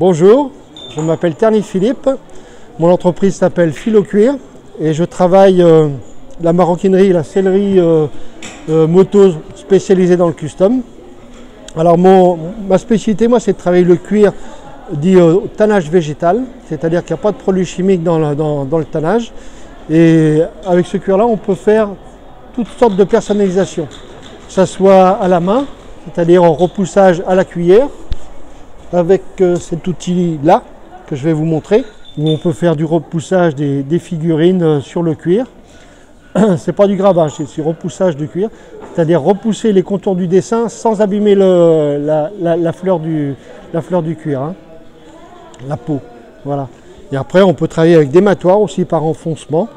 Bonjour, je m'appelle Terny Philippe, mon entreprise s'appelle Philocuir et je travaille la maroquinerie, la sellerie moto spécialisée dans le custom. Alors ma spécialité, moi, c'est de travailler le cuir dit tannage végétal, c'est-à-dire qu'il n'y a pas de produits chimiques dans le tannage. Et avec ce cuir-là, on peut faire toutes sortes de personnalisation, que ce soit à la main, c'est-à-dire en repoussage à la cuillère, avec cet outil-là que je vais vous montrer, où on peut faire du repoussage des figurines sur le cuir. C'est pas du gravage, c'est du repoussage du cuir, c'est-à-dire repousser les contours du dessin sans abîmer la fleur du cuir, hein, la peau. Voilà. Et après, on peut travailler avec des matoirs aussi par enfoncement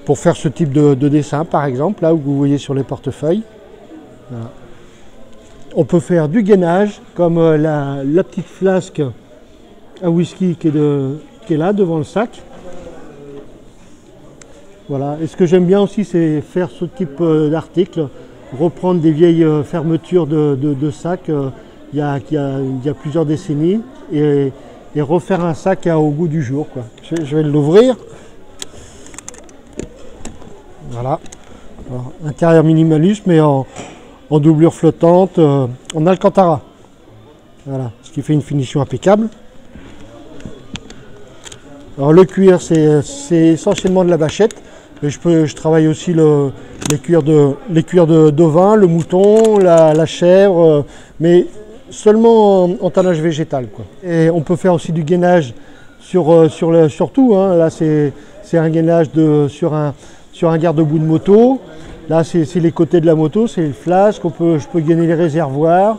pour faire ce type de dessin, par exemple, là où vous voyez sur les portefeuilles. Voilà. On peut faire du gainage, comme la petite flasque à whisky qui est là devant le sac. Voilà. Et ce que j'aime bien aussi, c'est faire ce type d'article, reprendre des vieilles fermetures de sacs il y a plusieurs décennies et refaire un sac au goût du jour, quoi. Je vais l'ouvrir. Voilà. Alors, intérieur minimaliste, mais en doublure flottante, en alcantara. Voilà, ce qui fait une finition impeccable. Alors le cuir, c'est essentiellement de la vachette, mais je travaille aussi les cuirs d'ovin, le mouton, la chèvre, mais seulement en tannage végétal, quoi. Et on peut faire aussi du gainage sur tout, hein. Là, c'est un gainage sur un garde-boue de moto. Là, c'est les côtés de la moto, c'est le flasque, je peux gainer les réservoirs.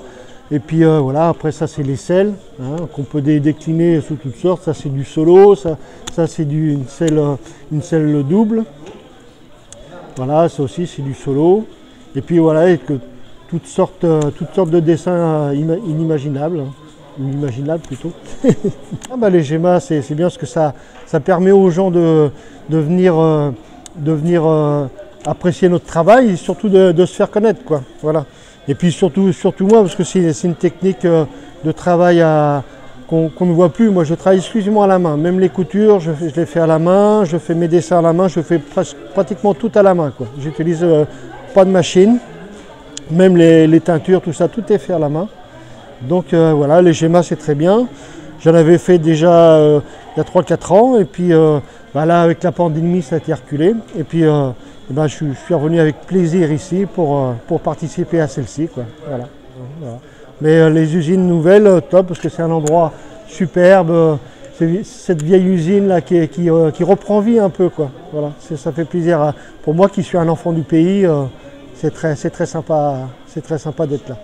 Et puis voilà, après ça, c'est les selles, hein, qu'on peut décliner sous toutes sortes. Ça, c'est du solo, ça c'est une selle double. Voilà, ça aussi, c'est du solo. Et puis voilà, et que toutes sortes de dessins inimaginables, hein, ou imaginables plutôt. Ah bah, les GEMA, c'est bien parce que ça permet aux gens de venir apprécier notre travail et surtout de se faire connaître, quoi. Voilà. Et puis surtout moi, parce que c'est une technique de travail qu'on ne voit plus. Moi, je travaille exclusivement à la main. Même les coutures, je les fais à la main, je fais mes dessins à la main, je fais pratiquement tout à la main, quoi. J'utilise pas de machine, même les teintures, tout ça, tout est fait à la main. Donc voilà, les GEMA, c'est très bien. J'en avais fait déjà il y a 3-4 ans, et puis bah là, avec la pandémie, ça a été reculé. Et puis ben, je suis revenu avec plaisir ici pour participer à celle-ci, quoi. Voilà. Voilà. Mais les usines nouvelles, top, parce que c'est un endroit superbe. Cette vieille usine là qui reprend vie un peu, quoi. Voilà. Ça fait plaisir pour moi qui suis un enfant du pays. C'est très sympa d'être là.